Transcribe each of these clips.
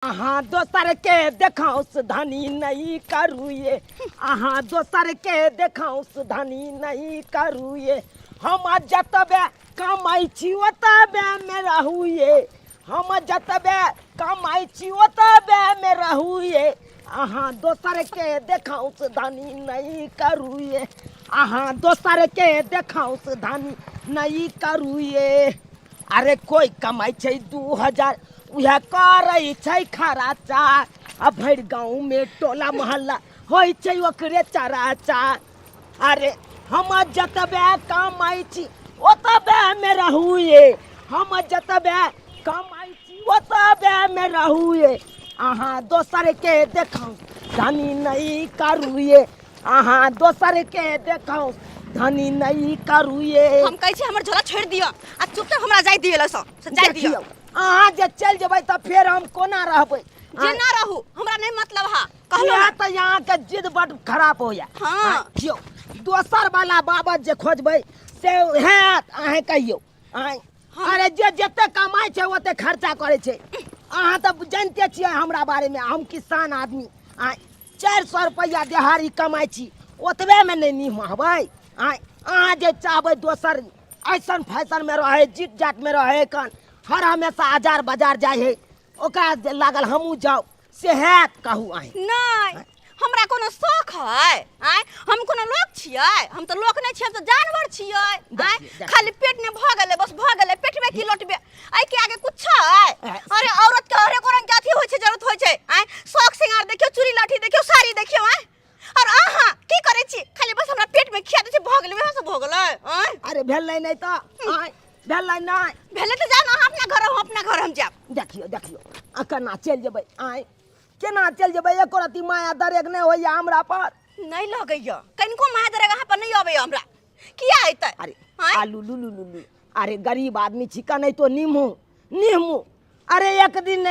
अहाँ दोसर के देखाउस धनी नहीं करूए। अहाँ दोसर के देखाउस धनी नहीं करूए। हम जतबे कमाई छी ओतबे में रहुए। हम जतबे कमाई छी ओतबे में रहुए। अहाँ दोसर के देखाउस धनी नहीं करूए। अहाँ दोसर के देखाउस धनी नहीं करूए। अरे कोई कमाई छै 2000 उहे करै छै खराचा। आ भरि गाँव में टोला मोहल्ला होइ छै ओकरे चराचा। अरे हम जतबे कमाई छी ओतबे में रहुए। हम जतबे कमाई छी ओतबे में रहुए। अहाँ दोसर के देखाउ धनी नहीं करूए। अहाँ दोसर के देखाउ धनी नहीं करूए। हम कहै छी हमर झोला छोड़ दियो आ चुपचाप हमरा जाय दियो लस जाय दियो। अहाँ जे चल जेबै त फेर हम कोना रहबै? जे ना रहू हमरा नहीं मतलब हा कहलो या त यहाँ के जिद बड़ खराब होया। हां क्यों दोसर वाला बाबत जे खोजबै से हैत अहाँ कहियो। अरे जे जते कमाई छै ओते खर्चा करे छै। अहाँ त जानते छियै हमरा बारे में, हम किसान आदमी। 400 रुपया दिहाड़ी कमाई छी ओतबे में नहीं निभाबै। अहाँ जे चाहबै दोसर ऐसन फैशन में रहे जीत जाट में रहे कन हर हमेशा हजार बाजार जाए है ओकरा लागल हमू जाओ से हैत कहू अहीं? नहीं हमरा कोनो शौक है हम कोनो लोक छियै? हम त लोक नहीं छियै, हम त जानवर छियै। खाली पेट में भ गेलै बस भ गेलै पेट में की लोटबे आई के आगे कुछ है? अरे औरत के हरे कोन के अथी होय छै जरूरत होय छै। शौक सिंगार देखियो चूड़ी लाठी देखियो साड़ी देखियो। और आहा की करे छी खाली बस हमरा पेट में खिया दे छै भ गेलै वहां से भ गेलै। अरे भेलै नहीं त भेलै नहीं भेले त जा ना अपना घर हम जाब। देखियो केना चल जेबै? केना चल जेबै? एको रती माया दरेग नहीं होइया हमरा पर? नहीं लगैया कनिको माया दरेग अहाँ पर नहीं आबै हमरा। किया आइतै? अरे आलू लुलू अरे गरीब आदमी छी का नहीं तो निमू। अरे एक दिन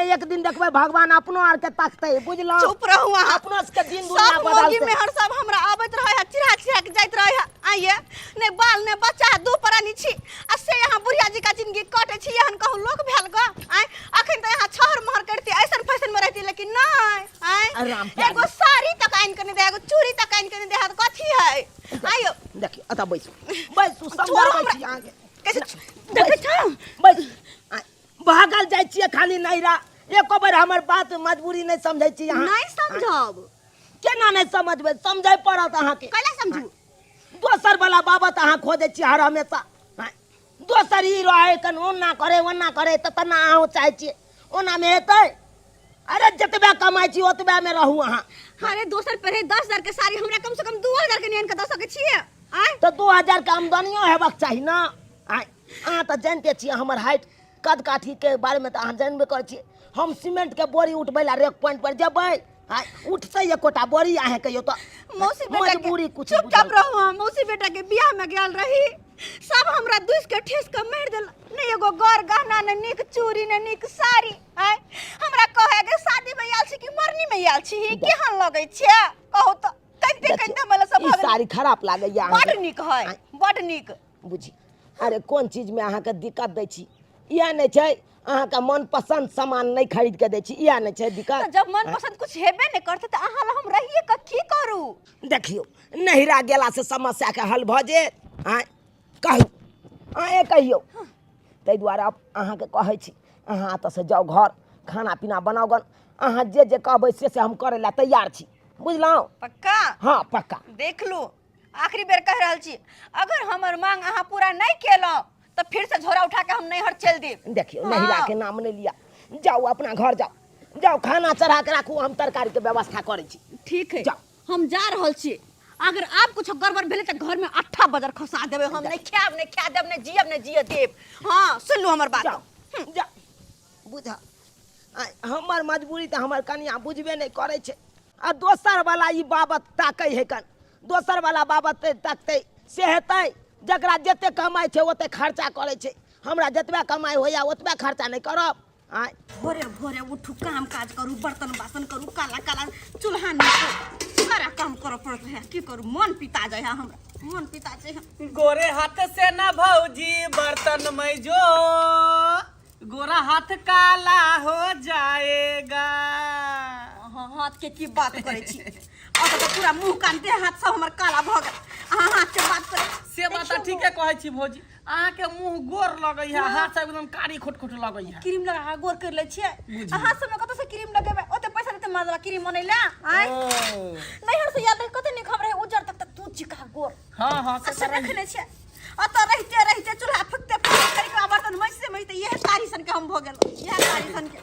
देखबै भगवान अपनो आर के तकतै बुझलौ? चुप रहू अहाँ। अपनो के दिन दुनिया सब बदलतै। मोगी में हर सब हमरा आबैत रहे है चिरा के जाइत रहे है। आइए ने बाल ने बच्चा दू प्राणी छी आ से यहाँ बुढ़िया जी का जिंदगी कटे छी। यहन कहू लोक भेल ग अखन त यहाँ छहर महर करती ऐसन फैशन में रहती लेकिन नहीं एगो साड़ी तक आइन के नहीं दे एगो चूड़ी तक आइन के नहीं दे कथी है? आइयो देखियो अता बैसू समझाबै छी आगे कैसे देखे छ बैस भागल जाय छियै खाली नहिरा। एको बार हमर बात मजबूरी नहीं समझै छी अहाँ? नहीं समझब। केना नहीं समझबै? समझै पड़त अहाँ के। कैला समझू? दोसर वाला बाबत अहाँ खोजै छी हर हमेशा। दोसर ही रहे कन ओना करे त तना अहाँ चाहै छियै ओना में हेतै? अरे जतबे कमाई छी ओतबे में रहू अहाँ। अरे दोसर पे 10,000 के साड़ी हमरा कम से कम 2,000 के नियन के द सके छियै। तो 2000 के आमदनियो हेबाक चाही ना। अहाँ त जानते छियै हमर हाइट कद काठी के बारे में तो अहाँ जानबे कर छियै। हम सीमेंट के बोरी उठबै ला रेक पॉइंट पर जेबै उठतै एकोटा बोरी अहाँ कहियो तो मौसी बेटा मजबूरी कुछ चुपचाप रहू। मौसी बेटा के बियाह में गेल रही सब हमरा दुस के ठेस के मार देल। नहीं एगो गौर गहना ने निक चूड़ी ने निक साड़ी हमरा कहे के शादी में आयल छी कि मरनी में आयल छी केहन लगै छै कहू तो? कहते मला सब ई साड़ी खराब लागैया अहाँ? बड निक है बड निक बुझी। अरे कोन चीज में अहाँ के दिक्कत दै छी? इहा नहीं छै अहाँ का मन पसंद सामान नहीं खरीद के दे छी? इहा नहीं छै दिक्कत? तो जब मन पसंद कुछ हेबे नहीं करते तो अहाँ ला हम रहिए क की करू? देखियो नहिरा गेला से समस्या के हल भ जे कहू कहियो तै दुआरे अहाँ के कहै छी अहाँ त से जाओ घर खाना पीना बनाओ गन। अहाँ जे कहबै से हम करे ला तैयार छी बुझलौ? पक्का? हाँ पक्का। देख लू आखिरी बेर कह रहल छी अगर हमर मांग अहाँ पूरा नहीं केलौ तो फिर से झोरा उठा के हम नैहर चल देब। देखियो नहिरा के नाम नहीं लिया। जाओ अपना घर जाओ खाना चढ़ा के राखू हम तरकारी के व्यवस्था करे छी। ठीक है जाओ हम जा रहल छी। अगर आप कुछ गड़बड़ भेले तो घर में 8 बजर खसा देबे। हम नहीं खाब नहीं खा देब नहीं जियब नहीं जिय देब। हाँ सुन लो हमर बात। जा बुझा हमर मजबूरी तो हमर कनिया बुझबे नहीं करे छे। आ दोसर वाला ई बाबत ताकै है कन दोसर वाला बाबत तकते से हेतै जकरा जते कमाई छे ओते खर्चा करे छे। हमरा जतबे कमाई होया ओतबे खर्चा नहीं करब। भोरे भोरे उठू काम काज करू बर्तन बासन करू काला चूल्हा नहीं सारा काम कर पड़त है की करू मन पिता जाय है हमरा मन पिता जाय है। गोरे हाथ से ना भौजी बर्तन में जो गोरा हाथ काला हो जाएगा। हाँ हाथ के की बात करे छी और तो पूरा मुंह कान देह हाथ सब हमर काला भ गेल अहाँ हाथ के बात करे से बात ठीक है कहै छी भौजी। अहाँ के मुंह गोर लगै है, हाथ से एकदम कारी खोट लगै है। क्रीम लगा गोर कर ले छियै अहाँ सब में कत से क्रीम लगेबे ओते पैसा देते मारला क्रीम बनैला आय नहीं हर से याद कते नहीं खबर है उजर तक तू चिका गोर। हां हां से रखने छियै अत रहते चूल्हा फुकते करी के बर्तन मइसे ये कारी सन के हम भ गेल ये कारी सन के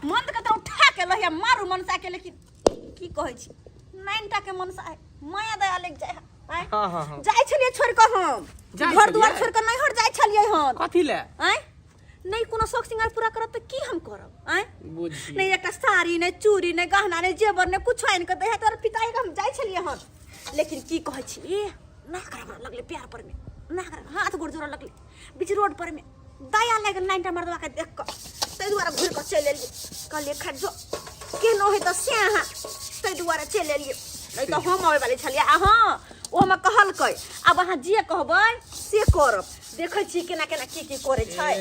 मन के तो उठा के लहिया मारू मनसा के लेकिन की कहै छी नैनटा के मनसा है माया दया लग जाय है। हां हां जाय छलिए छोड़ के हम घर दुआर छोड़ के नहीं हट जाय छलिए हन कथि ले आय नहीं कोनो शौक सिंगार पूरा करब त की हम करब आय बुझी नहीं एक साड़ी नहीं चूड़ी नहीं गहना नहीं जेवर नहीं कुछ आइन के दे तोर पिताई के हम जाय छलिए हन लेकिन की कहै छी ए ना करब लगले प्यार पर में ना कर हाथ गोड़ जोड़ लगले बीच रोड पर में दया लगे नाइनटा मर्दवा के देख के तै दुआरे घुर के चल एलिए कहलिए खट जो के न होय त से हां तै दुआरे चल एलिए नहीं तो हम आवे वाले छलिए हां ओ हम कहलकै अब अहाँ जे कहबै से करब देखै छी केना केना की करे छै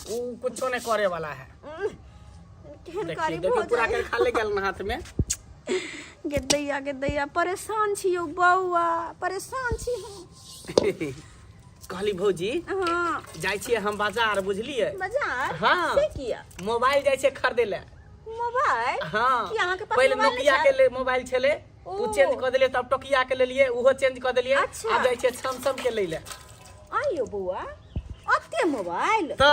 ऊ कुछो नहीं करे वाला है। केहन कारी देखिए पूरा के खा ले गेल ना हाथ में। गे दैया परेशान छी यौ बौआ परेशान छी हम कहली भौजी हां जाय छी हम बाजार बुझलिए बाजार हाँ। से किया मोबाइल जाय छै खरीदे ले। मोबाइल हां की अहाँ के पास पहले मोबाइल नोकिया के ले मोबाइल छले उ चेंज कर देलिए तब टोकिया के ले लिए उहो चेंज कर देलिए अच्छा। अब जाय छै सैमसंग के ले ले। आइयो बुआ अते मोबाइल तो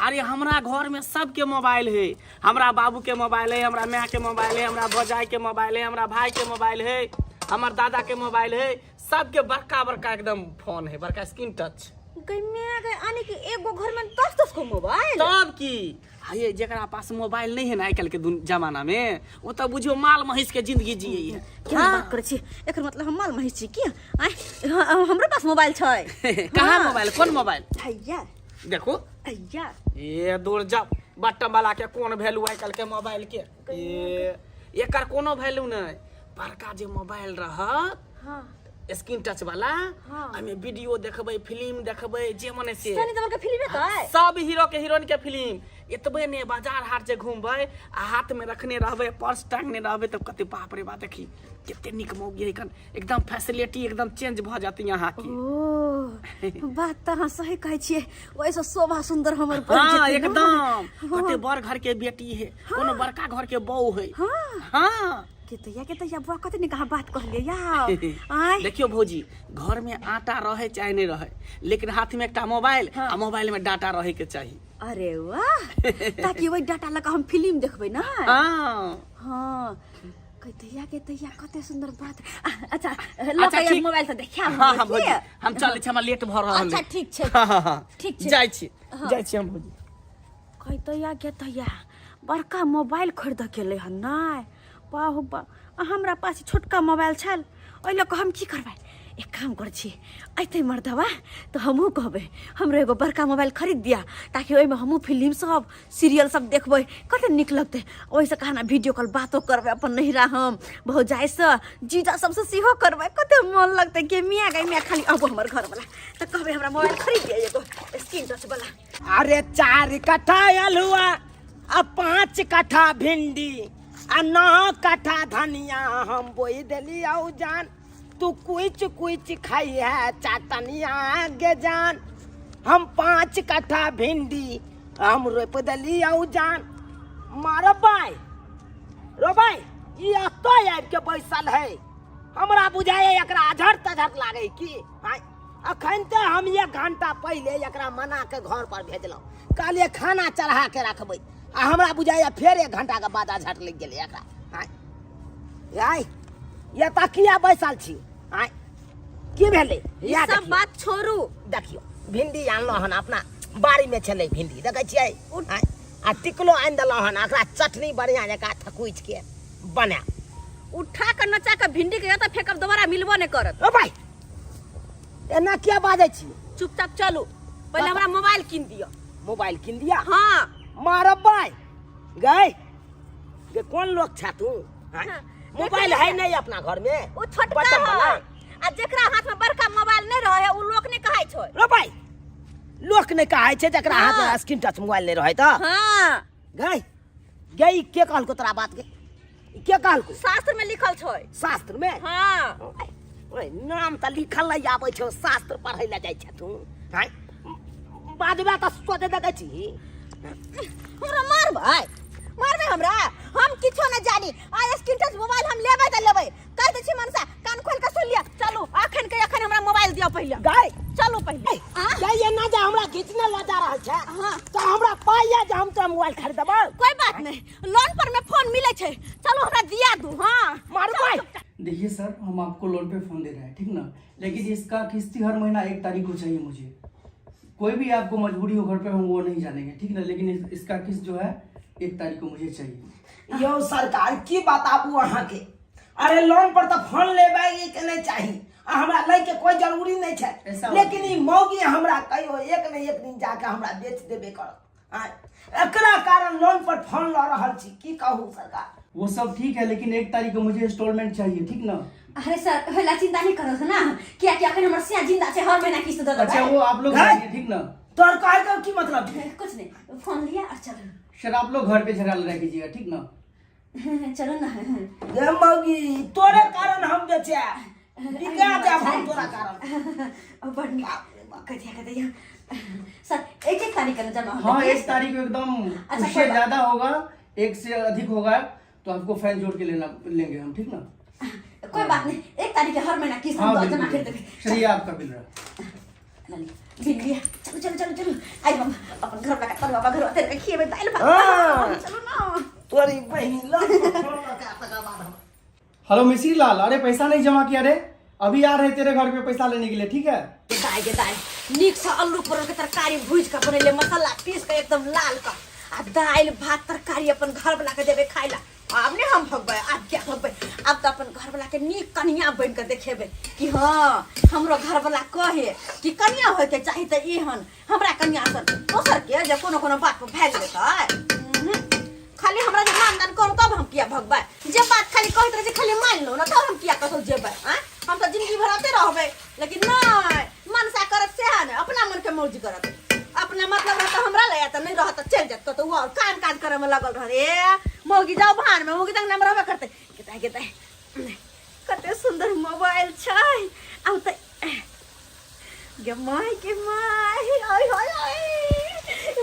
अरे हमरा घर में सबके मोबाइल है। हमरा बाबू के मोबाइल है, हमरा माँ के मोबाइल है, हमरा भौजाई के मोबाइल है, हमरा भाई के मोबाइल है, हमर दादा के मोबाइल है। सबके बड़का बड़का एकदम फोन है, बड़का स्क्रीन टच। गई मैं गई आने के एगो घर में 10 को मोबाइल तब की ये जेकरा पास मोबाइल नहीं है ना आजकल के जमाना में वो तो बुझियो माल महिष के जिंदगी जिये है। क्या बात करे छी एकर मतलब हम माल महिष छी की आय हमरा पास मोबाइल छै कहाँ मोबाइल कौन मोबाइल भैया देखो भैया ये दूर जा बटन वाला के कौन वैल्यू आजकल के मोबाइल के ये एकर कोनो वैल्यू नहीं। बड़का जे मोबाइल रहत हां स्क्रीन टच वाला हाँ। हमें वीडियो देखबै फिल्म देखबै जे मने से सनी देओल के फिल्म है सब हीरो के हीरोइन के फिल्म एतबे ने बाजार हाट जे घूमबै आ हाथ में रखने रहबै पर्स टांगने रहबै तब कते बाप रे बाप देखी कते निक मौगी है एकदम फैसिलिटी एकदम चेंज भ जाती यहाँ की। ओ बात त हां सही कहै छियै वैसे शोभा सुंदर हमर पर हां एकदम कते बड़ घर के बेटी है कोनो बड़का घर के बहू है। हां के तैया बुआ कते ने कहा बात कहलिए यार आय देखियो भौजी घर में आटा रहे चाहे नहीं रहे लेकिन हाथ में एकटा मोबाइल आ मोबाइल में डाटा रहे के चाहिए। अरे वाह ताकि वही डाटा लगा हम फिल्म देखबै ना। हां हां के तैया कते सुंदर बात अच्छा लका मोबाइल से देखिया हां भौजी हम चलै छी हमरा लेट भ रहल अच्छा ठीक छै हां ठीक छै जाय छी हम भौजी के तैया बड़का मोबाइल खरीद के ले हन नै बाहु बा हमरा पास छोटका मोबाइल छल ओइ ल हम की करबै एक काम कर छी ऐते मर्दवा तो हमहू कहबै हमरो एगो बड़का मोबाइल खरीद दिया ताकि ओइ में हमहू फिल्म सब सीरियल सब देखबै कते निक लगते ओइ से कहना वीडियो कॉल बातो करबै अपन नहिरा हम भौजाई से जीजा सब से सिहो करबै कते मन लगते के मिया गई मैं खाली अब हमर घर वाला त कहबै हमरा मोबाइल खरीद दिया एगो स्क्रीन टच वाला। अरे 4 कट्ठा आलूआ आ 5 कट्ठा भिंडी आ 9 कट्ठा धनिया हम बोई देली आउ जान तू कुछ खाई है चाटनिया गे जान हम 5 कट्ठा भिंडी हम रोप देली आउ जान मारो भाई रो भाई ये तो आबि के बैसल है हमरा बुझाए एकरा अझर तझर लागे की अखन ते हम 1 घंटा पहले एकरा मना के घर पर भेजलौ कहलिए खाना चढ़ा के रखबै आ हमरा बुझाइए फिर 1 घंटा के बाद झट लग गेलै एकरा आय ये तकिया बैसल छी आय की भेलै ये सब बात छोड़ू देखियो भिंडी आनलो हन अपना बाड़ी में छलै भिंडी देखै छियै आय आ टिकलो आनि देलौ हन एकरा चटनी बढ़िया जका थकुच के बना उठा के नचा के भिंडी के त फेकब दोबारा मिलबो नै करत। ओ भाई एना क्या बाजै छी चुपचाप चलू पहले हमरा मोबाइल किन दियो। मोबाइल किन दिया हां मारो भाई गए ये कौन लोग छा तू मोबाइल है नहीं अपना घर में वो छोटका है आ जेकरा हाथ में बड़का मोबाइल नहीं रहे उ लोग ने कहै छै रो भाई लोक ने कहे छे जकरा हाथ में स्क्रीन टच मोबाइल नहीं रहे तो हाँ गई गई के कहल को तोरा बात के के कहल को शास्त्र में लिखल छै शास्त्र में हाँ ओए नाम त लिखल नहीं आबै छौ शास्त्र पढ़ै ला जाय छ तू हाय बाजबा त सोचे दे छी हमरा मारबै हमरा हम किछो न जानी आ स्क्रीन टच मोबाइल हम लेबै त लेबै कह दै छी मनसा कान खोल के सुन लिया चलू अखन हमरा मोबाइल दियो पहिले गई चलू पहिले गई ना जा हमरा खींचने ला जा रहल छ हां तो हमरा पाइया जे हम तो मोबाइल खरीदबो कोई बात नहीं लोन पर में फोन मिले छै चलो हमरा दिया दू हां मारबै देखिए सर, हम आपको लोन पे फोन दे रहे हैं, ठीक ना, लेकिन इसका किस्ती हर महीना 1 तारीख को चाहिए मुझे। कोई भी आपको मजबूरी हो घर पे, हम वो नहीं जानेंगे, ठीक ना, लेकिन इसका किस्त जो है 1 तारीख को मुझे चाहिए। यो सरकार की बताबू अहाँ के अरे लोन पर तो फोन लेबै के नहीं चाहिए हमरा लै के कोई जरूरी नहीं छै लेकिन ई मौगी हमरा कहियो एक न एक दिन जाके हमरा बेच देबे करत एकरा कारण लोन पर फोन ल रहल छी की कहूं सरकार वो सब ठीक है, लेकिन 1 तारीख को मुझे इंस्टॉलमेंट चाहिए, ठीक ना। अरे सर होला चिंता नहीं करो ना क्या क्या अखन हमर सिया जिंदा छै हर महीना किस्त दे दो अच्छा वो आप लोग जाइए, ठीक ना। तोर कहे के की मतलब छै कुछ नहीं फोन लिया और चलो सर आप लोग घर पे झगड़ा लड़ा कीजिएगा, ठीक ना। चलो ना ये मौगी तोरे कारण हम बेचे बिका दे हम तोरा कारण बढ़ कथिया सर एक तारीख का जमा हाँ 1 तारीख को एकदम उससे ज्यादा होगा 1 से अधिक होगा तो आपको फाइन जोड़ के लेंगे हम, ठीक ना। कोई बात नहीं 1 तारीख हर महीना किस्त हाँ जमा कर देंगे चलिए आपका बिल रहा बिल लिया चलो चलो चलो चलो आई हम अपन घर लगा पर बाबा घर तेरे खिए दाल भात चलो ना तोरी बहिन लो तका बाद हेलो मिश्री लाल, अरे पैसा नहीं जमा किया रे, अभी आ रहे तेरे घर पे पैसा लेने के लिए, ठीक है। दाई नीक से आलू पर के तरकारी भूज के बनेले मसाला पीस के एकदम लाल का आ दाल भात तरकारी अपन घर वाला के देबे खाइला अब नहीं हम भगबै अब क्या भगबै अब तो अपन घर वाला के नीक कन्या बन के देखेबे कि हाँ हमरो घर वाला कहे कि कन्या होय के चाहिए त एहन हमरा कन्या सर दोसर के जे कोनो कोनो बात पर भाग लेतै खाली हमरा जे मानदान करू तब हम किया भगबै जे बात खाली कहत रहे खाली मान लो ना तब हम किया कसो जेबै हम तो जिंदगी भर आते रहबै लेकिन नहीं मनसा करत से है अपना मन के मौज करत अपना मतलब रहता हमरा ले त नहीं रहत चल जात तो वो काम काज करे में लगल रहे मौगी जाओ भान में मौगी तक नाम रहबे करते केता कते सुंदर मोबाइल छै आउ त गे माय ओय होय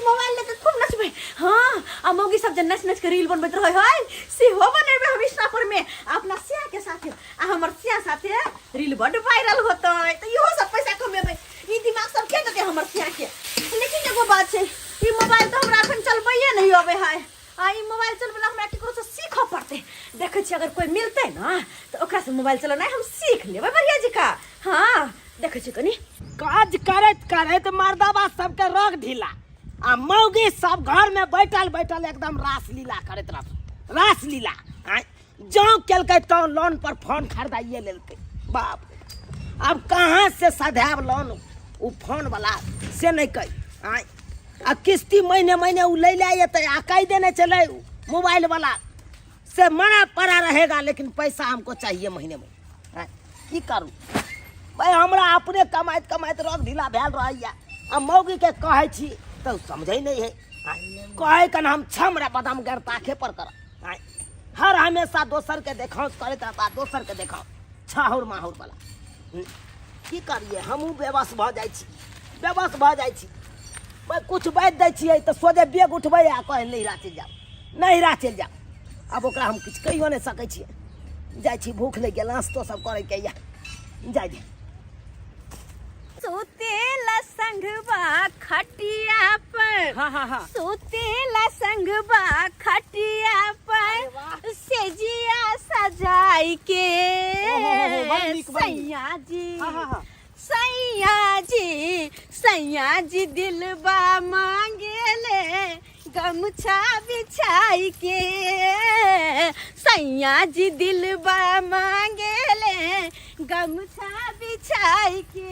मोबाइल लेके खूब नचबे हां आ मौगी सब जे नच नच के रील बनबैत रहै है से हो बनेबे हम इंस्टा पर में अपना सिया के साथे आ हमर सिया साथे रील बड वायरल होतै त इहो सब पैसा कमेबै ई दिमाग सब के देते हमर सिया के लेकिन एगो बात छै ई मोबाइल तो हमरा अखन चलबैए नहीं आबे है आ ई मोबाइल चलबे हमरा केकरो से सीखऽ पड़तै देखै छी अगर कोई मिलतै ना तो ओकरा से मोबाइल चलाना हम सीख लेबै बढ़िया जका हां देखै छी कनी काज करत करत मर्दाबा सबके रग ढीला आ मौगी सब घर में बैठल बैठल एकदम रासलीला करत रह रासलीला जौ केलकै तो लोन पर फोन खरीदाइए लेलकै बाप अब कहाँ से सधाब लोन उ फोन वाला से नहीं कही आ किस्ती महीने महीने उ ले एतै आ कह देने चले मोबाइल वाला से मना पड़ा रहेगा लेकिन पैसा हमको चाहिए महीने में की करूँ भाई हमरा अपने कमाइत कमाइत रग ढीला भेल रहैया आ मौगी के कहै छी तो समझै नहीं है कहे कन हम छमरा बदाम गर ताखे पर कर हर हमेशा दोसर के देखाओ करत रहता दोसर के देखाओ छाहुर माहुर वाला की करिए हमहूँ बेबस भ जाइ छी बेबस भ जाइ छी भाई कुछ बात दै छियै तो सोझे बेग उठबै आ कहे नहिरा चलि जाओ नहिरा चलि जाओ अब ओकरा हम किछु कहियो नहीं सकै छियै जाइ छी भूख लग गेल नाश्तो सब करे के या जाय दे सुतेला संगवा खटिया पर हाँ सुतेला संगवा खटिया पर सेजिया सजाई के सैया जी दिलबा मांगेले गमछा बिछाई के सैया जी दिलबा मांगेले गमछा बिछाई के।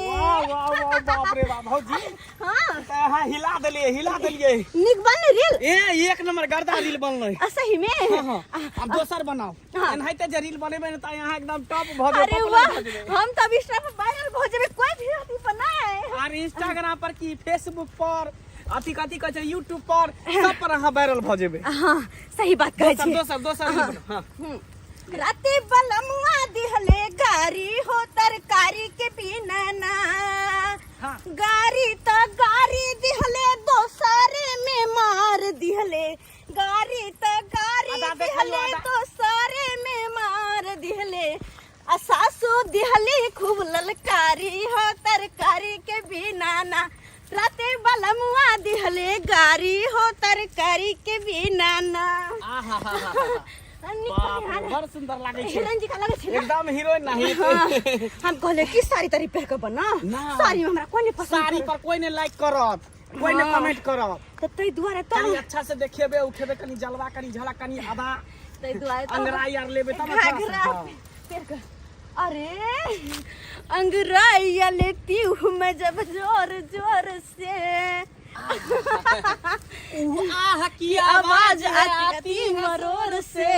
वाह वाह वाह बाप रे बाप भौजी। हाँ हिला दिलिए निक बन रील। ए एक नंबर गर्दा रील बनलै। सही में। अब दोसर बनाओ। एनाहिते जे रील बनेबे न त यहाँ एकदम टॉप भ अरे वाह हम तब इंस्टा पर वायरल हो जेबे। कोई भी अथी बनाए और इंस्टाग्राम पर की फेसबुक पर अथी कथी कहै छै यूट्यूब पर सब पर अहाँ वायरल भ जेबे। हाँ सही बात कहै छी। दोसर रील बनाओ। हां राते बलमुआ दिहले गारी हो तरकारी के बिना ना। हाँ। गारी तो गारी दिहले दोसरे में मार दिहले। गारी तो गारी दिहले दोसरे में मार दिहले। आ सासू दिहले खूब ललकारी हो तरकारी के बिना ना। राते बलमुआ दिहले गारी हो तरकारी के बिना ना। बाप रे बड़ सुंदर लागे छै। हीरोइन जी का लगे छै ना? एकदम हीरोइन नाही। हम कहले कि साड़ी तारी पहन के बना। साड़ी में हमरा कोई नहीं पसंद। साड़ी पर कोई ने लाइक करत, कोई ने कमेंट करत। तो तई दुआरे तो कनी अच्छा से देखेबे उठेबे कनी जलवा कनी झलक कनी आधा तई दुआरे तो अंगराई आर लेबे तब घाघरा पहन के। अरे अंगराई लेती हूँ मैं जब जोर जोर से। आह की आवाज आती मरोर से।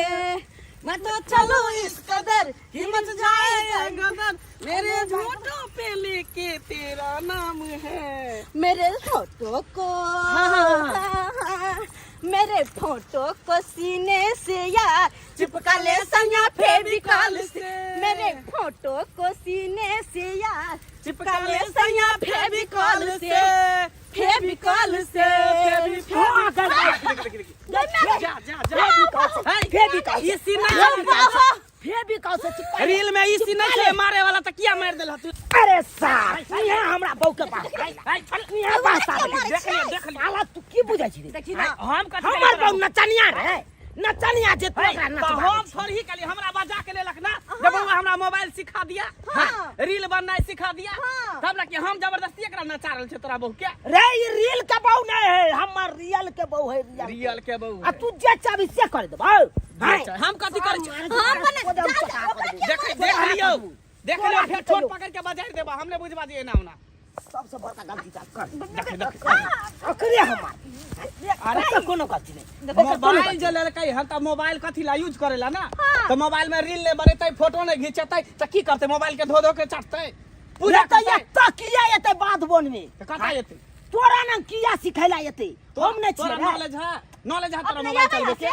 मैं तो चलो इस कदर हिम्मत जाए गदर मेरे झूठों पे लेके तेरा नाम है। मेरे फोटो को मेरे फोटो को सीने से यार चिपका ले सैया फेविकॉल से। मेरे फोटो को सीने से यार चिपका ले सैया फेविकॉल से। फेविकॉल से रील में इसी नहीं छै मारे वाला त किया मार देला तू। अरे साहब ये हमरा बहू के पास ये बात देख ले साला तू की बुझै छी रे? हम कथि हमर बहू नचनिया रे। नचनिया जे तोरा हम नचबा थोड़ी कली हमरा बजा के लेलक ना। जब वो हमरा मोबाइल सिखा दिया रील बनना सिखा दिया तब लगे हम जबरदस्ती एकरा नचा रहल छै तोरा बहू के। रे ये रील के बहू नहीं है हमर रियल के बहू है। रियल के बहू आ तू जे चाबी से कर देबौ। हम कथि कर देख लियो फिर छोट पकड़ के बजा देबा हमने बुझवा दिए ना ना। सबसे बड़का गलती कर अकरे हमार। अरे कोनो गलती नहीं। मोबाइल जे लेलकै हम त मोबाइल कथि ला यूज करेला ना। तो मोबाइल में रील ने बनेतै फोटो ने घिचेतै त की करतै मोबाइल के धो धो के चाटतै। पूरा तो ये किया येते बात बन में कथा एतै तोरा न किया सिखैला येते हम नहीं छियै नॉलेज है तोरा मोबाइल चलबे के।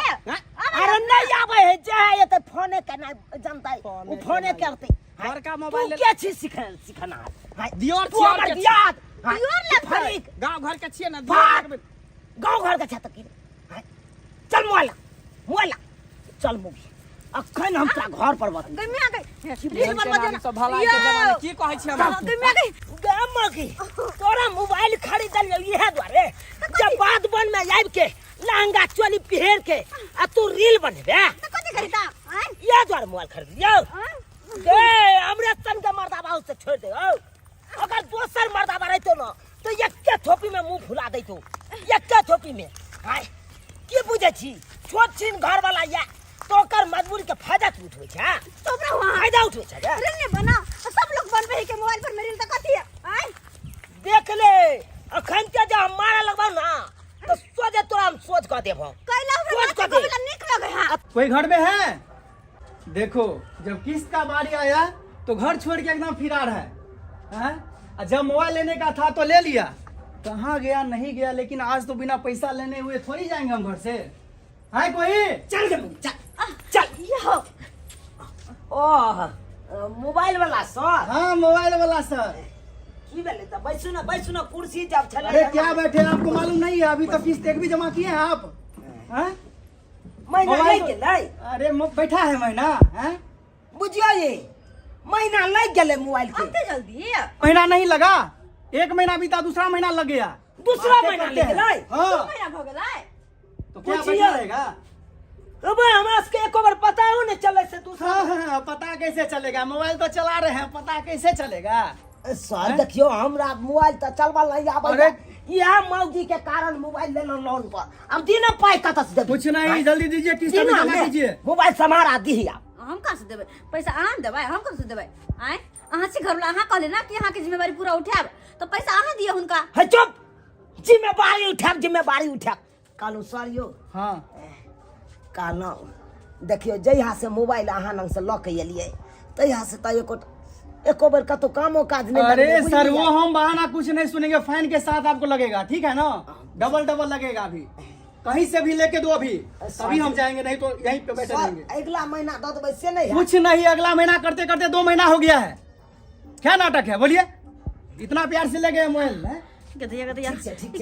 अरे नहीं आवे है जे येते फोने के नहीं जानतै उ फोने करतै। बड़का मोबाइल तू के छी सिखाना है दियोर तू हमर दियाद दियोर लगतै। गांव घर के छियै ना गांव घर के छ त की चल मोबाइल चल मुगी अखन हम तोरा घर पर बत गई में आ गई रील बनवा देना। सब भलाई के जमाना की कहै छी हम गई में आ गई गाम की तोरा मोबाइल खरीदल इहे द्वारे जब बात बन में आइब के लहंगा चोली पहन के आ तू रील बनबे तो कथि करिता हैं? ये द्वारे मोबाइल खरीद लियो। ए हमरे तन के मर्दाबा से छोड़ दे। अगर दोसर मर्दाबा रहतो न तो एक्के थोपी में मुंह फुला देतो। एक्के थोपी में हाय की बुझे छी छोट छिन घर वाला या तो कर मजबूरी के फायदा तू उठबै छ। तो ओकरा वहां फायदा उठबै छ रे। रील ने बना सब लोग बनबे है के मोबाइल पर मेरे तो कथि है हैं? देख ले अखन के जब हम मारे लगबो ना तो सोचे तोरा हम सोच के देबो। कैला हमरा सोच के को दे। निक लगे हां। कोई घर में है? देखो जब किस्त का बारी आया तो घर छोड़ के एकदम फिरार है। जब मोबाइल लेने का था तो ले लिया। कहाँ गया नहीं गया लेकिन आज तो बिना पैसा लेने हुए थोड़ी जाएंगे हम घर से। है कोई? चल के चल ये हो ओह मोबाइल वाला सर। हाँ मोबाइल वाला सर। की भेले त बैसु ना कुर्सी जब चले। अरे क्या बैठे आपको मालूम नहीं है अभी तो किस्त एक भी जमा किए हैं आप? हैं? महीना मोबाइल लग गेलै। अरे बैठा है महीना हैं? बुझियो ये महीना लग गेलै मोबाइल के। आते जल्दी महीना नहीं लगा एक महीना बीता दूसरा महीना लग गया। दूसरा बातें महीना करते लग हैं। गेलै। हाँ मेरा भ गेलै। तो क्या पूछिए। बैठा रहेगा? अबे हमरा के एक बार पता हो ने चले से दूसरा। हाँ, पता कैसे चलेगा? मोबाइल तो चला रहे हैं पता कैसे चलेगा? सर देखियो हमरा मोबाइल त चलबा नहीं आबै। अरे यह मौगी के कारण मोबाइल लेलो लोन पर। अब दिन पाई कत से देबी? कुछ नहीं जल्दी दीजिए किस्त दिन जमा में कीजिए। मोबाइल समारा दिहिया। हम कहाँ से देबै पैसा? अहाँ देबै, हम कहाँ से देबै? आय अहाँ से घर वाला अहाँ कहले ना कि अहाँ के जिम्मेवारी पूरा उठाएब, तो पैसा अहाँ दिए हुनका। है चुप, जिम्मेवारी उठाब कालू सर यो। हाँ कहलौ देखियो जहिया से मोबाइल अहाँ लंग से लऽ के एलियै तहिया से त एको बेर कतौ कामो काज नहीं। अरे सर वो हम बहाना कुछ नहीं सुनेंगे, फाइन के साथ आपको लगेगा, ठीक है ना? डबल लगेगा अभी, कहीं से भी लेके दो अभी, तभी हम जाएंगे, नहीं तो यहीं पे बैठे रहेंगे। अगला महीना दो देबै से नहीं है? कुछ नहीं, अगला महीना करते करते 2 महीना हो गया है। क्या नाटक है बोलिए, इतना प्यार से ले गए मोबाइल है?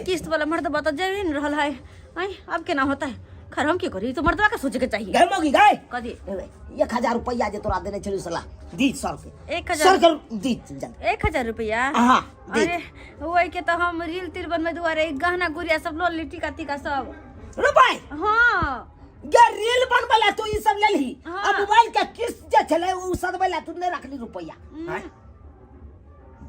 किस्त वाला मर्दबा तो जा ही नहीं रहल है। आय अब केना होता है? खैर हम की करी, तो मर्दबा के सोचे के चाहिए। घर मोगी गए कथी 1000 रुपया जे तोरा देने छलू सला दी सर के 1000 सर के दी जन 1000 रुपया। हां अरे वही के तो हम रील तील बनवे दुआरे गहना गुड़िया सब लो ली, टीका टीका सब रुपए। हां गे रील बनबला तू ई सब लेलही, हाँ। अब मोबाइल के किस्त जे छले उ सदबला तू नहीं रखली रुपया।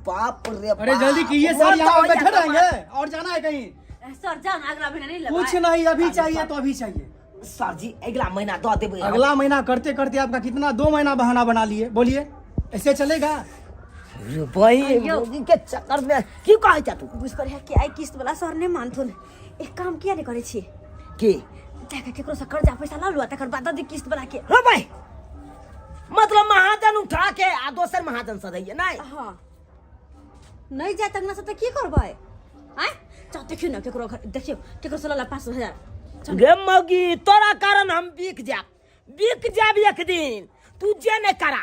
बाप रे बाप। अरे जल्दी कीजिए सर, यहाँ बैठे रहेंगे और जाना है कहीं? सर जान अगला महीना नहीं लेबै। कुछ नहीं, अभी चाहिए तो अभी चाहिए। सर जी अगला महीना दो देबै। अगला महीना करते करते आपका कितना 2 महीना बहाना बना लिए, बोलिए ऐसे चलेगा? भाई मोगी के चक्कर में की कहै छ तू? बुझ कर है कि आई किस्त वाला सर ने मानथुन, एक काम किया नहीं करे छी की जाके केकरो से कर्जा पैसा ला लुआ, तकर बाद दे किस्त वाला के। रुपए मतलब महाजन उठा के आ दोसर महाजन से दैए नहीं? हां नहीं जाए तक ना से त की करबै? आय चल देखियो ना केकरो घर, देखियो केकरो से ला 500,000। गे मौगी तोरा कारण हम बिक जाब एक दिन, तू जे नहीं करा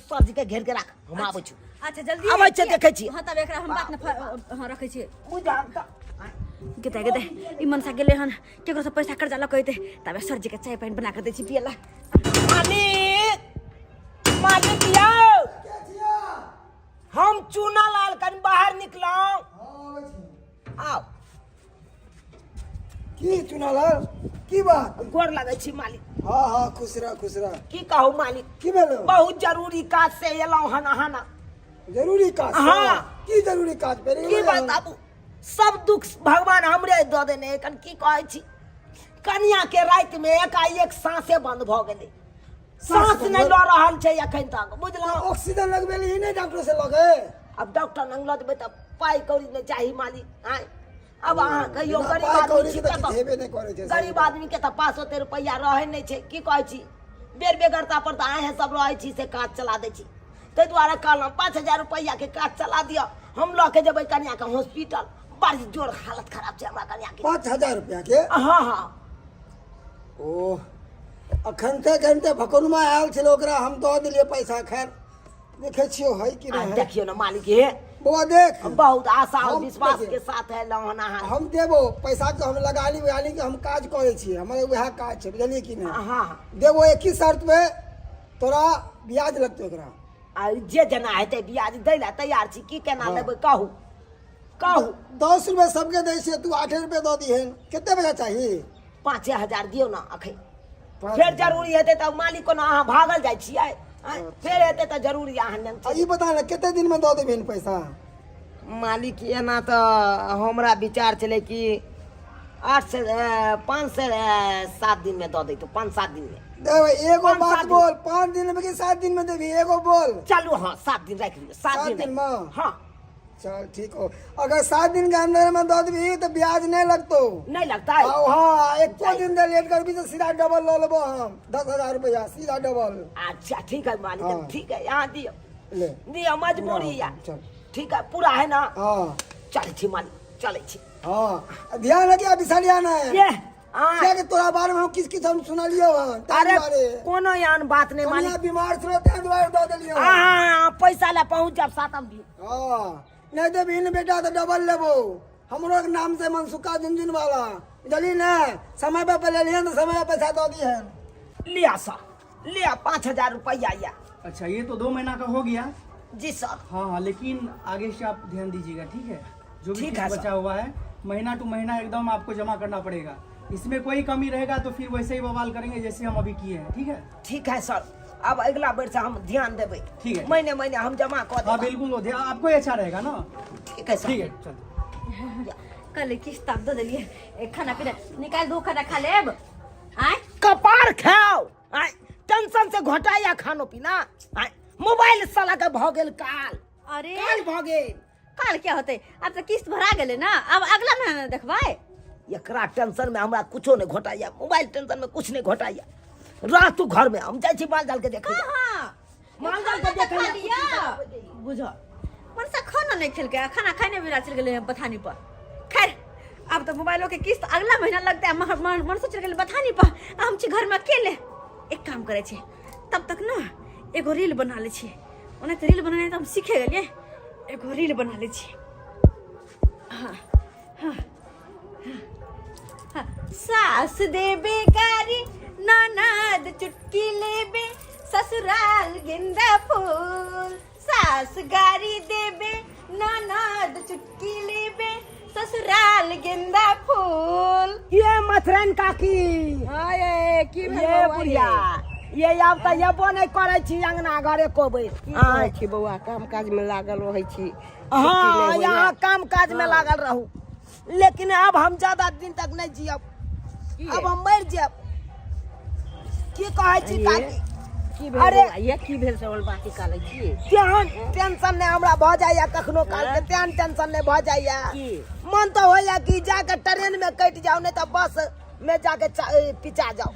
सर जी के घेर के रख, हम आबै छु। अच्छा जल्दी आबै छै देखै छी। हां तब एकरा हम बात न हां रखै छी। बुझा त गते ई मनसा गेले हन केकरो से पैसा कर्जा ल कहते, तबे सर जी के चाय पानी बना के दै छी पियला। मालिक यौ हम चूना लाल कन बाहर निकलौ। आओ की चुनालाल की बात? गोर लगै छी मालिक। हाँ हाँ खुश रह की कहू मालिक, की भेलो? बहुत जरूरी काज से एलौ हन अहाना। जरूरी काज? हाँ। की जरूरी काज पे की बताबू, सब दुख भगवान हमरे दऽ देने। कन की कहै छी, कन्या के रात में एकाएक सांसे बंद भ गेलै, सांस नहीं लऽ रहल छै एखन तक, बुझलौ? ऑक्सीजन लगबेली ही नहीं डॉक्टर से लगे? अब डॉक्टर लंग लऽ जेबै तऽ पाइ कौड़ी नहीं चाही मालिक। आय अब अहाँ कहियो बिना गरीब पाइ आदमी कौड़ी छी के तऽ कतऽ? हेबे नहीं करे छै। गरीब आदमी के तऽ 500 रुपया रहै नहीं छै। की कहै छी, बेर बेगरता पर तऽ अहें सब रहै छी से काज चला दै छी। ताहि दुआरे कहलहुँ 5000 रुपया के काज चला दिअ, हम लऽ के जेबै कन्या के हॉस्पिटल। बड़ी जोर हालत खराब छै हमरा कन्या के। 5000 रुपया के? हाँ हाँ ओ अखनते जनते भकुनमा आयल छलै, ओकरा हम दऽ देलियै पैसा। खैर देखे छियो है कि आ नहीं है। देखियो ना मालिक, हे बौआ देख, बहुत आशा और हम विश्वास देखिए। के साथ है लहन अहाँ। हम देबो पैसा के, हम लगाली उगाली के हम काज करे छी, हमर वह काज छै, बुझलिए कि नहीं? हाँ देबो एक ही शर्त पे, तोरा ब्याज लगतौ एकरा। आ जे जना हेतै ब्याज दै ला तैयार छी। की केना हाँ। लेबै कहू कहू। 10 रुपए सबके दै छियै, तू 8 रुपए दऽ दिहन। कते बजे चाहिए? 5000 दियौ ना अखन, फेर जरूरी हेतै तऽ मालिक कोना अहाँ भागल जाइ छियै? फेर हेतै तऽ जरूरी अहाँ आ लेब। ई बता ना कते दिन में दऽ देबिन पैसा? मालिक एना तऽ हमरा विचार छलै कि 8 से 5 से 7 दिन में दऽ दैतो, 5-7 दिन में। देबै एगो 5-7 बात दिन। बोल, 5 दिन में कि 7 दिन में देबी? एगो बोल। चलू हाँ 7 दिन राखि लियौ। 7 7 दिन दिन में? हाँ चल ठीक हो, अगर 7 दिन के अंदर में दऽ देबी तो ब्याज नहीं लगतो। नहीं लगता है। हाँ एको दिन दे लेट करबी तो सीधा डबल लऽ लेबो हम, 10,000 रुपया सीधा डबल। अच्छा ठीक है मालिक, हाँ। ठीक है यहाँ दियो ले दियो, मजबूरी है। चल। ठीक है पूरा है ना? हाँ चलै छी मालिक, चलै छी। हाँ ध्यान रखिए, बिसरिया नहीं। ये हाँ। क्या कि तोरा बारे में हम किस हम सुनलियो हन, अरे तारे बारे कोनो यान बात नहीं कनिया मालिक। बीमार छलो तै दुआरे दऽ देलियो। हाँ पैसा ला पहुँच जाब 7 दिन। हाँ नहीं देबी न बेटा तो डबल लेबो। हमरो के नाम से मनसुखा झुनझुन वाला, बुझली ना? समय पे पहले लिहन तो समय पे पैसा दऽ दिहन। लिया सर लिया 5000 रुपया या। अच्छा ये तो 2 महीना का हो गया। जी सर। हाँ हाँ, लेकिन आगे से आप ध्यान दीजिएगा, ठीक है? जो भी ठीक चीज है, बचा सर। हुआ है महीना टू महीना एकदम आपको जमा करना पड़ेगा। इसमें कोई कमी रहेगा तो फिर वैसे ही बवाल करेंगे जैसे हम अभी किए हैं, ठीक है? ठीक है सर, अब अगला बेर से हम ध्यान देबै। ठीक है। महीने महीने हम जमा कर हाँ देबै। बिल्कुल, वो ध्यान आपको ही अच्छा रहेगा ना? ठीक है सर। ठीक है चल। कल किस्त आप दे देलिए, खाना पीना निकाल दो, खाना खा लेब। आय कपार खाओ, टेंशन से घोटाया खानो पीना आय, मोबाइल साला के भ गेल काल अरे काल भ गेल। काल क्या होते, अब तो किस्त भरा गेले ना, अब अगला महीना देखबै। एकरा टेंशन में हमरा कुछो नहीं घोटाया, मोबाइल टेंशन में कुछ नहीं घोटाया। रह तू घर में, हम जाई छी माल जाल के देखे। हाँ माल जाल के देखे बुझ मन से खाना नहीं खेल के, खाना खाने बेला चल गेले बथानी पर। खैर अब तो मोबाइलों के किस्त अगला महीना लगता है, मन से चल गेले बथानी पर। हम छी घर में अकेले, एक काम करे छे तब तक ना एगो रील बना ले छे। ओने तो रील बनाने तो हम सीखे गेलिए, एगो रील बना ले छे। हाँ हाँ हाँ। सास देबे गारी ननद चुटकी लेबे, ससुराल गेंदा फूल। सास गारी देबे ननद चुटकी लेबे, ससुराल गेंदा फूल। ये मथरन काकी, हाँ ये की ये बुढ़िया, ये अब तो ये नहीं करे छी अंगना घरे कोबे। हाँ छी बउआ, काम काज में लागल रहे छी। हाँ यहाँ काम काज में लागल रहू, लेकिन अब हम ज्यादा दिन तक नहीं जियब, अब हम मर जाब। की कहे छी काकी? अरे ये की भेल से बोल बाकी काले छी। त्यान टेंशन ने हमरा भ जाया, कखनो काल के त्यान टेंशन ने भ जाया। मन तो होया कि जाके ट्रेन में कट जाओ, नहीं तो बस में जाके पिचा जाओ,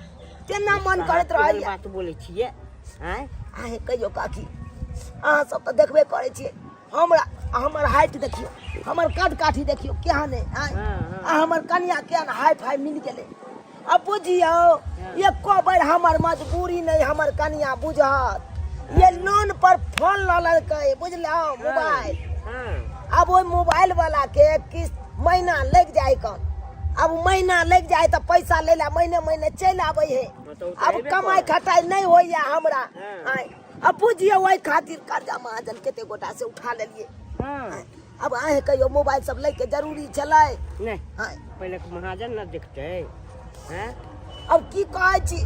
तेना मन करत रहैया। बात बोले छिए हैं आहे कहियो काकी, अहाँ सब तो देखबे करे छियै, हमरा हमर हाइट देखियो, हमर कद काठी देखियो केहन है। आ हमर कनिया केहन हाई फाई मिल गेले। अब बुझियो एको बेर हमर मजबूरी नहीं हमर कनिया बुझत। ये लोन पर फोन ल ललकै, बुझलो मोबाइल। अब वो मोबाइल वाला के किस्त महीना लग जाए कम, अब महीना लग जाए तो पैसा ले ला, महीने महीने चल आवे है। अब कमाई खटाई नहीं होइया हमरा। अब बुझियो वही खातिर कर्जा महाजन केते गोटा से उठा लेलिए। अब आहे कहियो मोबाइल सब लेके जरूरी चले नहीं, पहले महाजन न देखते हैं। अब की कहे छी,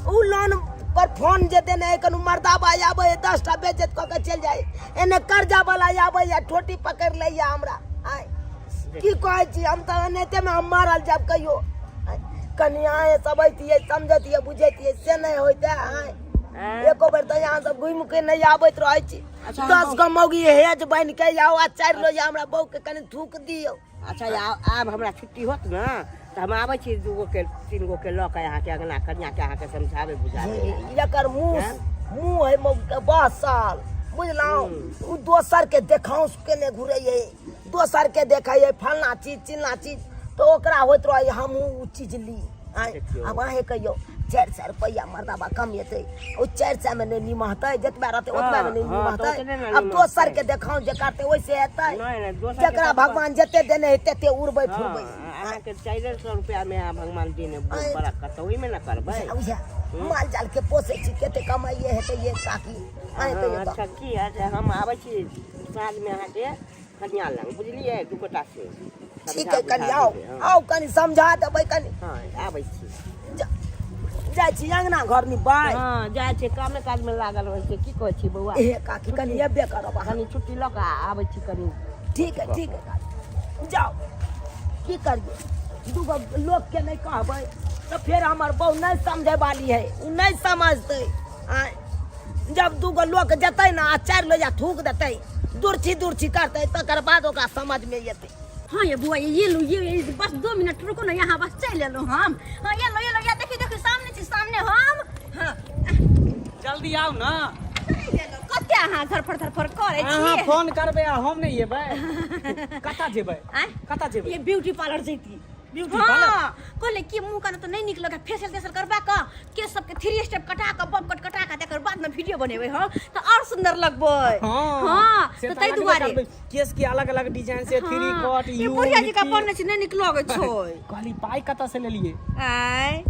उ लोन पर फोन जे देने कनु मर्दाबा आबे 10टा बेइज्जत क के चल जाए, एने कर्जा वाला आबे या ठोटी पकड़ ले या हमरा। की कहे छी, हम तो एनेते में हम मारल जाब कहियो। कनिया सब ऐतिए समझतिए बुझतिए से नहीं होइते। एको बेर तो यहाँ सब घूम के नहीं आबत रहे छी। 10 गो मौगी हेज बन के आओ आ 4 लोग हमरा बहू के कनी थूक दियो। अच्छा आब हमरा छुट्टी होत ना तो हम आबै छी 2 गो के 3 गो के लऽ के यहाँ के अंगना कन्या के यहाँ के समझावे बुझावे। एकर मुंह है मौगी के 10 साल, बुझलौ। उ दोसर के देखाउस के ने घुरे है, दोसर के देखे है फलना चीज चिल्ला चीज, तो ओकरा होत रहे हम उ चीज ली। अब आहे कहियो 400 रुपया मर्दाबा कमेते, ओ 400 में नहीं निमहते, जतबा रहते उतना में नहीं निमहते। अब दोसर के देखाउ जे करते वैसे हेतै, जकरा भगवान जते देने है तते उड़बै फुरबै। अहाँ के 400 रुपया में भगवान देने बड़ा कतौई में न करबै। माल जाल के पोसे छी, केते कमाइए हेतै ये काकी। अच्छा की है, हम आबै छी साँझ में अहाँ के कन्या लग, बुझलिए, 2 गोटा से। ठीक है कनी आओ कनी समझा देबै कनी। हाँ आबै छी, जाय छी अंगना घर निबाय। हाँ जाय छी, कामे काज में लागल रहै छी। की कहै छी बौआ? ए काकी कनी एबे करब, कनी छुट्टी लऽ के आबै छी कनी। ठीक है काकी, जाओ। की करिए, 2 गो लोग के नहीं कहबै तो फिर हमर बहू नहीं समझे वाली है, उ नहीं समझते। जब 2 गो लोग जतै ना 4 लोग थूक देतै, दूरछी करते, तकर बाद ओकरा समझ में एतै। हाँ ये बुआ ये लो, ये बस 2 मिनट रुको ना, यहाँ बस चल लो हम। हाँ ये लो या देखिए सामने हम। हाँ जल्दी आओ ना। कते अहाँ धरफड़ करे अहाँ छियै? फोन करबे आ हम नहीं एबै। कता जेबै? आँय? कता जेबै? ये ब्यूटी पार्लर जैती। Beauty parlour? हाँ कहले कि मुंह का तो नहीं निक लगे, फेशियल तेशियल करबा का, केस सबके 3 स्टेप कटा के बम कट कटा के तकर बाद में वीडियो बनेबै हम तो और सुंदर लगबै। हाँ से तो तऽ तै लगबे दुआरे करबै। केस के अलग अलग डिजाइन से 3 कट ये यू बुढ़िया जी का पन्ने से नहीं निक लगे छै। कहली पाई कता से लेलिए? आय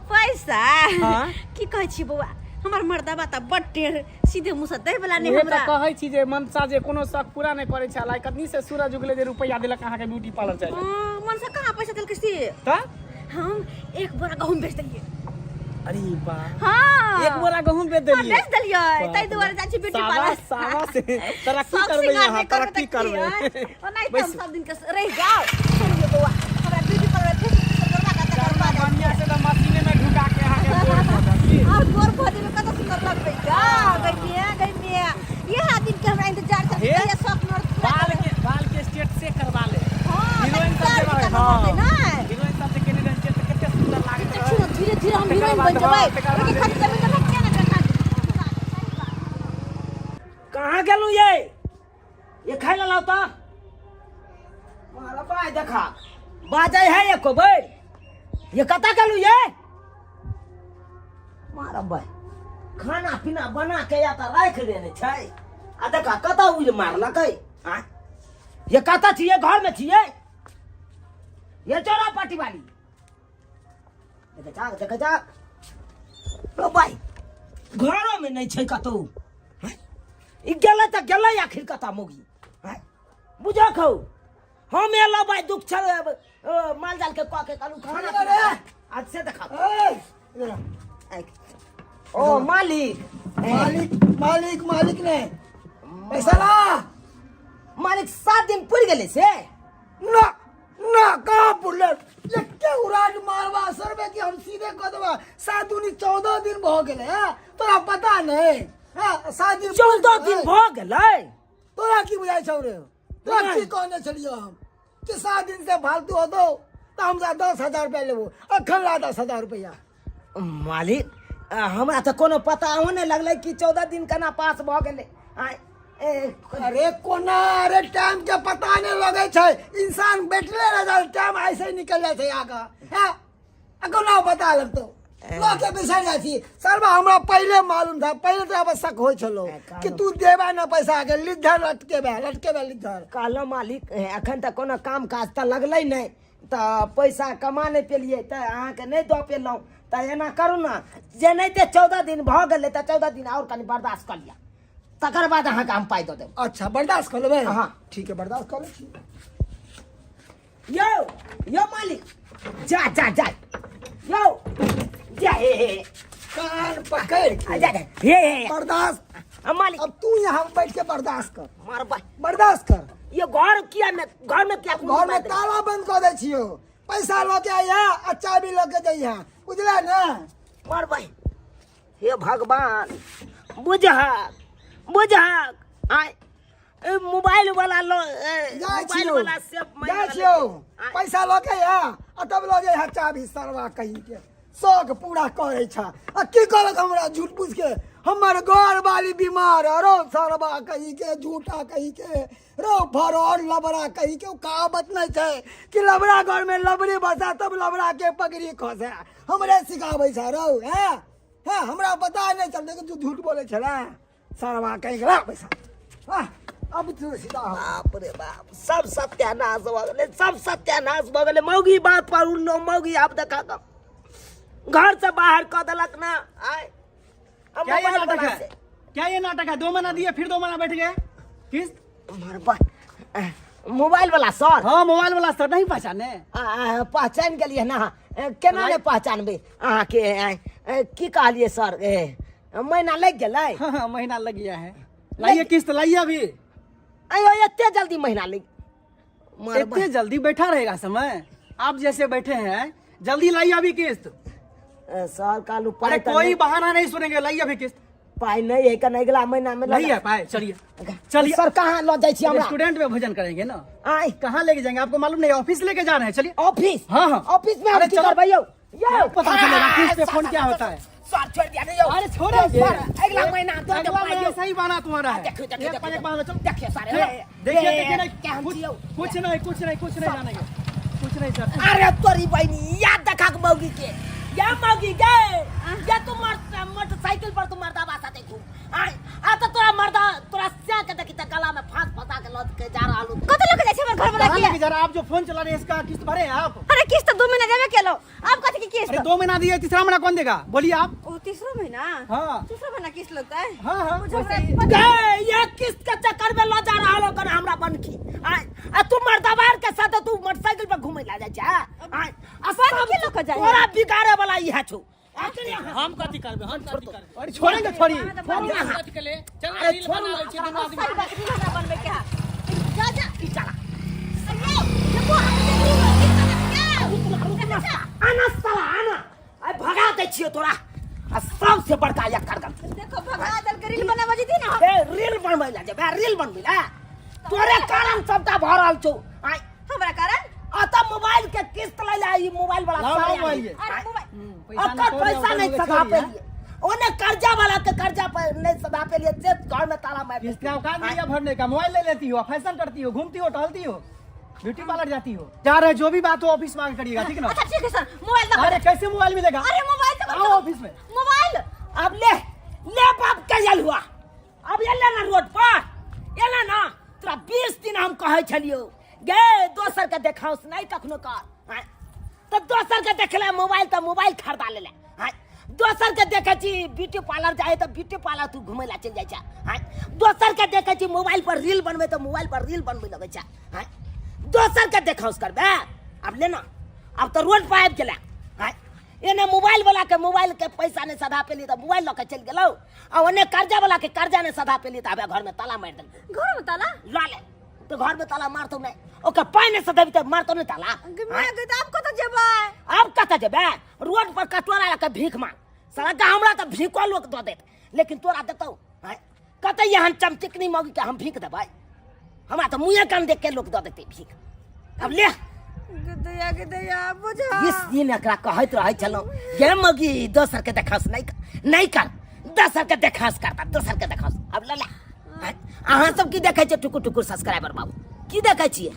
पैसा हाँ? की कहै छी बौआ, हमर मर्दाबा त बड्डे सीधे मुंह से दे वाला नहीं उहे हमरा। तऽ कहै छी जे मनसा जे कोनो शक पूरा नहीं करे छै, लाई कतनी से सूरज उगले जे रुपया देलक अहाँ के ब्यूटी पार्लर चाहिए। मन से कहाँ पैसा देलकै से? त हम 1 बोरा गहूम बेच देलिए। अरे वाह, हाँ 1 बोरा गहूम बेच देलिए। बेच देलिए, तै दुआरे जाइ छी ब्यूटी पार्लर। सावा से तरक्की सब करबै, सिंगार यहाँ नहीं करबै तरक्की तऽ की, करबै। और नहीं तो हम सब दिन के रह जाओ। सुनिए बौआ, हमरा ब्यूटी पार्लर फेशियल करबा का तकर बाद बढ़िया से तो मशीने में ढुका के अहाँ के बोल दऽ दी। और गोर भऽ जेबै, कत सुंदर लेकिन खाली जमीन तो रख के ना देखा। कहाँ गेलू ये खाई ला तो मारा पाए देखा बाजे है ये को भाई ये कता गेलू ये मारा भाई खाना पीना बना के या तो रख देने छै आ देखा कता उज मारला कई हां ये कता छिए घर में छिए ये चोरा पार्टी वाली देखा जा ओ भाई घरों में नहीं छै कतो ई गेले त गेले आखिर कता मोगी हैं बुझा खौ हम एला भाई दुख छ माल जाल के क के कालू खाना आज से देखा ओ मालिक मालिक ने पैसा ला मालिक 7 दिन पूर गेले से ना कहाँ पुरले लेके उड़ान मारवा सरबे की हम सीधे कह देबा 7 दूनी 14 दिन भ गेले तोरा पता नहीं 7 दिन 14 दिन भ गेले तोरा की बुझाई छौ रे तोरा की कहने छलियो हम कि 7 दिन से फालतू हो दो तो हम 10,000 रुपया लेबो अखन ला 10,000 रुपया मालिक हमरा तो कोनो पता होने लगले कि 14 दिन कना पास भ गेले अरे कोना अरे टाइम के पता नहीं लगे छै इंसान बैठले रह जाए टाइम ऐसे ही निकल जाए छै आगा है कोना पता लगतो लोग के बिसर जाय छी सरबा हमरा पहले मालूम था पहले तो आवश्यक होय छलो कि तू देबा ना पैसा के लिधर लटके लिधर कालो मालिक अखन तक कोनो काम काज त लगलै नहीं त पैसा कमा नहीं पेलिए त अहाँ के नहीं दो पेलौ त एना करू ना जे नहीं ते 14 दिन भ गेले त 14 दिन और कनी बर्दाश्त कर लिया तकर बाद अहाँ काम पाई दो देब अच्छा बर्दाश्त कर लेबे हां ठीक है बर्दाश्त कर ले यो मालिक जा यो जा कान पकड़ के जा हे बर्दाश्त मालिक अब तू यहाँ बैठ के बर्दाश्त कर मार भाई बर्दाश्त कर ये घर क्या घर में ताला बंद कर दे छियो पैसा लो के आया आ चाबी लो के जइहा बुझला ना मार भाई हे भगवान बुझ आय मोबाइल वाला लो मोबाइल वाला से जा छियो पैसा लो के आ तब लो जइहा चाबी सरवा कहीं के शौक पूरा करे छा आ की करक हमरा झूठ पूछ के हमर घर वाली बीमार रो सरवा कहीं के झूठा कहीं के रो फरौड लबड़ा कहीं के कहावत नहीं है कि लबड़ा घर में लबड़ी बसा तब लबड़ा के पगड़ी खसे हमरे सिखाबै छ रो है हमरा पता नहीं चलते कि तू झूठ बोले छला सरवा कहीं के पैसा अब तू सीधा बाप रे बाप सब सत्यानाश भ गेले मौगी बात पर उल्लो मौगी आप देखा घर से बाहर क देलक ना आय क्या ये नाटक है 2 महीना दिए फिर 2 महीना बैठ गए किस मोबाइल वाला सर हाँ मोबाइल वाला सर नहीं पहचाने पहचान गेलिए ना केना ने पहचानबे अहाँ के की कहलिए सर महीना लग गेलै हाँ महीना लग गया है लाइए किस्त लाइए अभी अयो इतने जल्दी महीना लग इतने जल्दी बैठा रहेगा समय आप जैसे बैठे हैं जल्दी लाइए अभी किस्त सर कालू अरे कोई बहाना नहीं सुनेंगे लाइए अभी किस्त पाई नहीं है कन अगला महीना में नहीं है पाए चलिए सर कहाँ लो जाए छी हमरा रेस्टोरेंट में भोजन करेंगे ना आय कहाँ लेके जाएंगे आपको मालूम नहीं ऑफिस लेके जा रहे हैं चलिए ऑफिस हाँ ऑफिस में हम की करबै यो पता चलेगा किस पे फोन क्या होता है सर छोड़ दिया नहीं यो अरे छोड़ेंगे अगला महीना तो सही बहाना तुम्हारा है देखिए देखिए कुछ नहीं जानेंगे कुछ नहीं सर अरे तोरी बहनी याद देखा के मौगी के या मौगी गे या तू मोटरसाइकिल पर तू मर्दा बासा ते घूम आ तो तोरा मर्दा तोरा से के देखी त गला में फांस फंसा के लद के जा रहलू कत लोग जाय छै हमर घर में लेके जा रहा आप जो फोन चला रहे हैं इसका किस्त भरे हैं आप अरे किस्त 2 महीना देबे केलो आप कथि की किस्त अरे 2 महीना दिए तीसरा महीना कौन देगा बोलिए आप ओ तीसरा महीना हाँ तीसरा महीना किस्त लगता है हाँ गे ये किस्त के चक्कर में लो जा रहलो कन हमरा बनखी आ तू मर्दाबार के साथ तू मोटरसाइकिल पर घूमे ला जाय छ अपन के लोग जाय तोरा बिगाड़े वाला इहा छौ हम कथी करबे अरे छोड़ेंगे छोड़ी अरे छोड़ ना बनबे के जा ई चला अरे आना साला आना आ भगा दे छियो तोरा आ सबसे बड़का एक करगम देखो भगा दल के रील बनावा जती ना ए रील बनबै ला जे रील बनबै ला तोरे कारण सबटा भरल छौ हमरा कारण आता मोबाइल के किस्त ले ला ई मोबाइल वाला लाओ, सारे मोबाइल आदमी। ये। अरे मोबाइल अक्का पैसा नहीं सधा पे लिए ओने कर्जा वाला के कर्जा पे नहीं सधा पे लिए से घर में ताला मार किसका औकात नहीं है भरने का? मोबाइल ले लेती हो, फैशन करती हो, घूमती हो, टहलती हो, ब्यूटी पार्लर जाती हो। जा रहे जो भी बात हो ऑफिस में आके करिएगा, ठीक ना? अच्छा ठीक है सर मोबाइल दो। अरे कैसे मोबाइल मिलेगा? अरे मोबाइल तो आओ ऑफिस में। मोबाइल अब ले बाप के जल हुआ अब ये ना रोड पर ये ना तोरा 20 दिन हम कहे छलियो गे दोसर के देखाओ से नहीं कखनो कर तो दोसर के देखले मोबाइल तो मोबाइल खरीदा ले दोसर के देखे छी ब्यूटी पार्लर जाए तो ब्यूटी पार्लर तू घूमे ला चल जाए छा दोसर के देखे छी मोबाइल पर रील बनबे तो मोबाइल पर रील बनबे लगे छा दोसर के देखाओ करबे अब लेना अब तो रोड पर आबि गेला एने मोबाइल वाला के मोबाइल के पैसा ने सधा पे ली तो मोबाइल लके चल गेलो आ ओने कर्जा वाला के कर्जा ने सधा पे ली तो हबे घर में ताला मार देल घर में ताला ला ले तो घर में ताला मारतो नहीं ओके पाई ने सधा तो मारतो नहीं ताला मैं कहता आप कत जेबै अब कत जेबे रोड पर कटोरा लके भीख मांग साला का हमरा तो भीखो लोग दो देत लेकिन तोरा देतौ कत यहाँ चमचिकनी मौगी के हम भीख देबै हमरा तो मुंहे कान देख के लोग दो देते भीख अब ले गदया बुझा इस दिन एकरा कहत रहे चलो ये मगी दोसर के देखास नहीं कर दोसर के देखास करता दोसर के देखास अब ले ले अहाँ सब की देखे छे टुकुर टुकुर सब्सक्राइबर बाबू की देखे छिए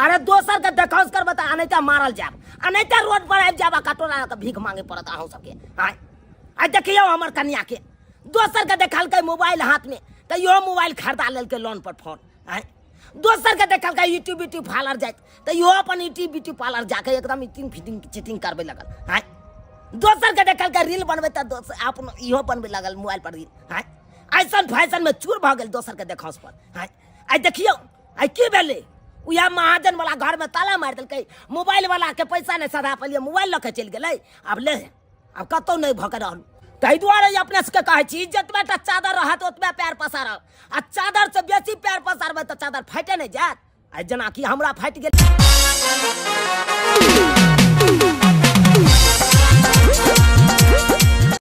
अरे दोसर के देखास करबे त अनैता मारल जाब अनैता रोड पर आबि जाबा कटोरा के भीख मांगे पड़त अहाँ सबके आ देखियो हमर कन्या के दोसर के देखल के मोबाइल हाथ में त यो मोबाइल खरीदा लेल के लोन पर फोन दोसर के देखल का यूट्यूब ब्यूटी पार्लर जाए तो यो अपन यूट्यूब ब्यूटी पार्लर जाके एकदम ईटिंग फिटिंग चिटिंग करबे लगल दोसर के देखल का रील बनबे तो दोसर अपन इहो बनबे लगल मोबाइल पर रील ऐसा फैशन में चूर भ गेल दोसर के देखास पर आई देखियो आई की भेले उया महाजन वाला घर में ताला मार देलकै मोबाइल वाला के पैसा ने सधा पे लिए मोबाइल लके चल गेलै अब ले अब कतौ नहीं भके रहल ताहि दुआरे अपने से कहे छी जतबे टा चादर रहत ओतबे पैर पसारब आ चादर से बेसी पैर पसारबे तो चादर फाटे नहीं जात आ जेना कि हमरा फाटि गेल